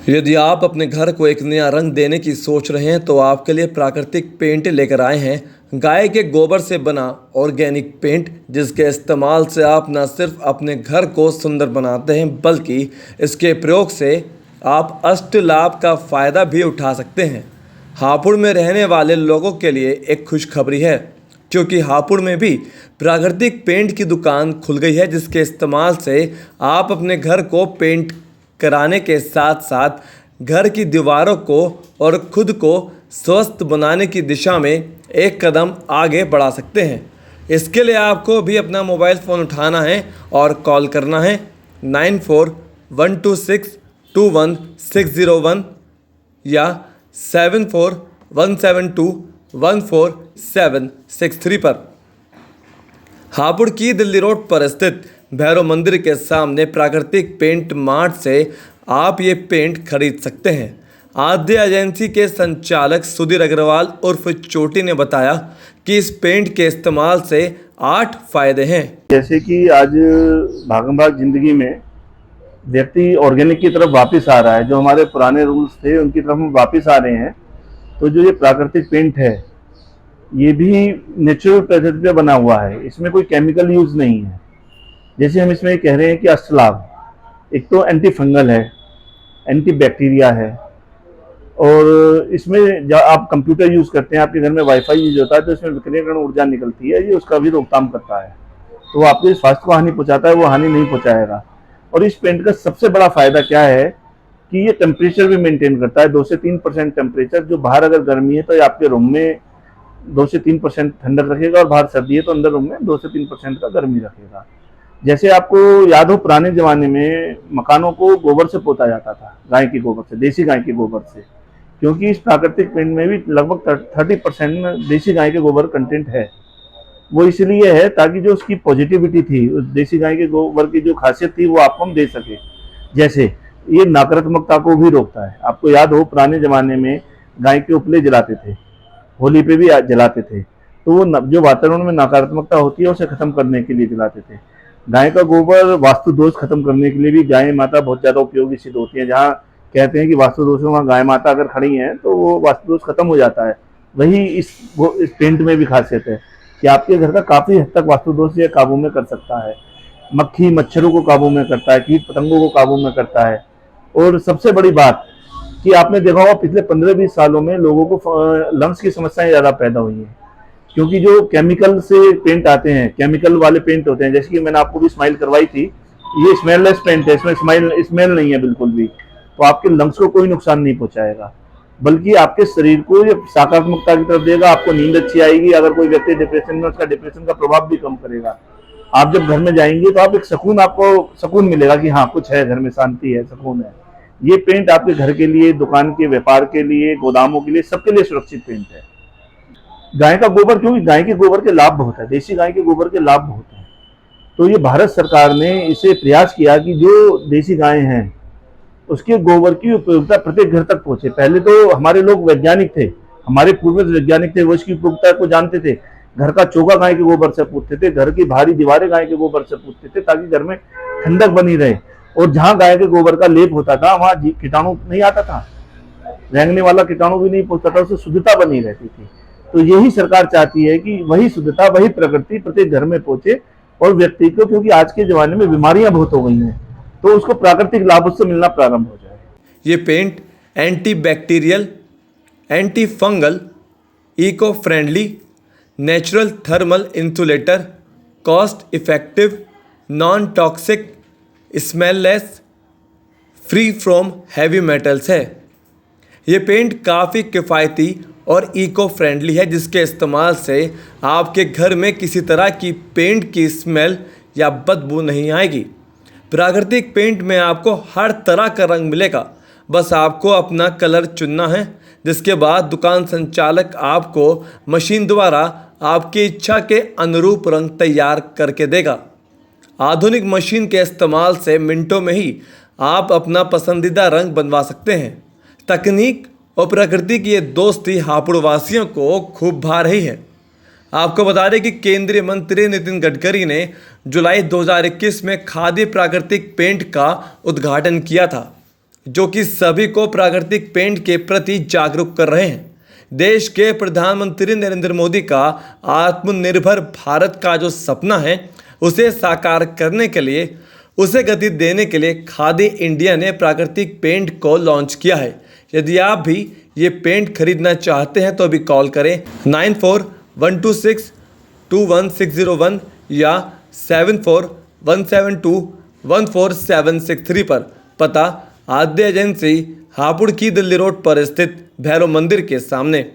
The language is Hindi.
यदि आप अपने घर को एक नया रंग देने की सोच रहे हैं तो आपके लिए प्राकृतिक पेंट लेकर आए हैं। गाय के गोबर से बना ऑर्गेनिक पेंट, जिसके इस्तेमाल से आप न सिर्फ अपने घर को सुंदर बनाते हैं बल्कि इसके प्रयोग से आप अष्ट लाभ का फ़ायदा भी उठा सकते हैं। हापुड़ में रहने वाले लोगों के लिए एक खुशखबरी है, क्योंकि हापुड़ में भी प्राकृतिक पेंट की दुकान खुल गई है, जिसके इस्तेमाल से आप अपने घर को पेंट कराने के साथ साथ घर की दीवारों को और खुद को स्वस्थ बनाने की दिशा में एक कदम आगे बढ़ा सकते हैं। इसके लिए आपको भी अपना मोबाइल फ़ोन उठाना है और कॉल करना है 9412621601 या 7417214763 पर। हापुड़ की दिल्ली रोड पर स्थित भैरव मंदिर के सामने प्राकृतिक पेंट मार्ट से आप ये पेंट खरीद सकते हैं। आद्य एजेंसी के संचालक सुधीर अग्रवाल उर्फ चोटी ने बताया कि इस पेंट के इस्तेमाल से 8 फायदे हैं। जैसे कि आज भागम भाग जिंदगी में व्यक्ति ऑर्गेनिक की तरफ वापस आ रहा है, जो हमारे पुराने रूल्स थे उनकी तरफ हम वापस आ रहे हैं। तो जो ये प्राकृतिक पेंट है ये भी नेचुरल पद्धति पे बना हुआ है, इसमें कोई केमिकल यूज नहीं है। जैसे हम इसमें कह रहे हैं कि अष्टलाभ, एक तो एंटी फंगल है, एंटी बैक्टीरिया है, और इसमें जब आप कंप्यूटर यूज करते हैं, आपके घर में वाईफाई यूज होता है तो इसमें विकिरण ऊर्जा निकलती है, ये उसका भी रोकथाम करता है। तो वो आपके स्वास्थ्य को हानि पहुंचाता है, वो हानि नहीं पहुंचाएगा। और इस पेंट का सबसे बड़ा फायदा क्या है कि ये टेम्परेचर भी मेंटेन करता है, 2 से 3% टेम्परेचर। जो बाहर अगर गर्मी है तो ये आपके रूम में 2 से 3% ठंडक रखेगा, और बाहर सर्दी है तो अंदर रूम में 2 से 3% का गर्मी रखेगा। जैसे आपको याद हो, पुराने जमाने में मकानों को गोबर से पोता जाता था, गाय के गोबर से, देसी गाय के गोबर से, क्योंकि इस प्राकृतिक पेंट में भी लगभग 30% देसी गाय के गोबर कंटेंट है। वो इसलिए है ताकि जो उसकी पॉजिटिविटी थी, उस देसी गाय के गोबर की जो खासियत थी वो आपको हम दे सके। जैसे ये नकारात्मकता को भी रोकता है। आपको याद हो, पुराने जमाने में गाय के उपले जलाते थे, होली पे भी जलाते थे, तो वो जो वातावरण में नकारात्मकता होती है उसे खत्म करने के लिए जलाते थे। गाय का गोबर वास्तु दोष खत्म करने के लिए भी गाय माता बहुत ज्यादा उपयोगी सिद्ध होती है। जहाँ कहते हैं कि वास्तु दोषों में गाय माता अगर खड़ी है तो वो वास्तु दोष खत्म हो जाता है। वही इस पेंट में भी खासियत है कि आपके घर का काफी हद तक वास्तु दोष ये काबू में कर सकता है। मक्खी मच्छरों को काबू में करता है, कीट पतंगों को काबू में करता है। और सबसे बड़ी बात कि आपने देखा होगा पिछले 15-20 सालों में लोगों को लंग्स की समस्याएं ज्यादा पैदा हुई हैं, क्योंकि जो केमिकल से पेंट आते हैं, केमिकल वाले पेंट होते हैं। जैसे कि मैंने आपको भी स्माइल करवाई थी, ये स्मेललेस पेंट है, इसमें स्मेल नहीं है बिल्कुल भी, तो आपके लंग्स को कोई नुकसान नहीं पहुंचाएगा, बल्कि आपके शरीर को ये सकारात्मकता की तरफ देगा। आपको नींद अच्छी आएगी। अगर कोई व्यक्ति डिप्रेशन में, उसका डिप्रेशन का प्रभाव भी कम करेगा। आप जब घर में जाएंगे तो आप एक सुकून, आपको सुकून मिलेगा कि हाँ कुछ है, घर में शांति है, सुकून है। ये पेंट आपके घर के लिए, दुकान के व्यापार के लिए, गोदामों के लिए, सबके लिए सुरक्षित पेंट है। गाय का गोबर, क्योंकि गाय के गोबर के लाभ बहुत है, देसी गाय के गोबर के लाभ बहुत है। तो ये भारत सरकार ने इसे प्रयास किया कि जो देसी गाय हैं उसके गोबर की उपयोगिता प्रत्येक घर तक पहुंचे। पहले तो हमारे लोग वैज्ञानिक थे, हमारे पूर्वज वैज्ञानिक थे, वो इसकी उपयोगिता को जानते थे। घर का चौका गाय के गोबर से पूछते थे, घर की भारी दीवारें गाय के गोबर से पूछते थे, ताकि घर में ठंडक बनी रहे। और जहाँ गाय के गोबर का लेप होता था वहाँ कीटाणु नहीं आता था, रेंगने वाला कीटाणु भी नहीं पहुंचता था, उससे शुद्धता बनी रहती थी। तो यही सरकार चाहती है कि वही शुद्धता, वही प्रकृति प्रत्येक घर में पहुंचे और व्यक्ति को, क्योंकि आज के जमाने में बीमारियां बहुत हो गई हैं, तो उसको प्राकृतिक लाभ उससे मिलना प्रारंभ हो जाए। ये paint anti bacterial, anti fungal, eco friendly, natural thermal insulator, cost effective, non toxic, smell less, free from heavy metals है। ये पेंट काफ़ी किफ़ायती और इको फ्रेंडली है, जिसके इस्तेमाल से आपके घर में किसी तरह की पेंट की स्मेल या बदबू नहीं आएगी। प्राकृतिक पेंट में आपको हर तरह का रंग मिलेगा, बस आपको अपना कलर चुनना है, जिसके बाद दुकान संचालक आपको मशीन द्वारा आपकी इच्छा के अनुरूप रंग तैयार करके देगा। आधुनिक मशीन के इस्तेमाल से मिनटों में ही आप अपना पसंदीदा रंग बनवा सकते हैं। तकनीक और प्रकृति की ये दोस्ती हापुड़ वासियों को खूब भा रही है। आपको बता दें कि केंद्रीय मंत्री नितिन गडकरी ने जुलाई 2021 में खादी प्राकृतिक पेंट का उद्घाटन किया था। जो कि सभी को प्राकृतिक पेंट के प्रति जागरूक कर रहे हैं। देश के प्रधानमंत्री नरेंद्र मोदी का आत्मनिर्भर भारत का जो सपना है उसे साकार करने के लिए, उसे गति देने के लिए खादी इंडिया ने प्राकृतिक पेंट को लॉन्च किया है। यदि आप भी ये पेंट खरीदना चाहते हैं तो अभी कॉल करें 9412621601 या 7417214763 पर। पता आद्य एजेंसी, हापुड़ की दिल्ली रोड पर स्थित भैरव मंदिर के सामने।